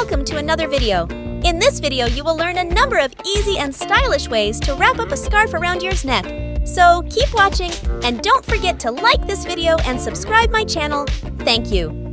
welcome to another video. In this video, you will learn a number of easy and stylish ways to wrap up a scarf around your neck. So keep watching and don't forget to like this video and subscribe my channel. Thank you.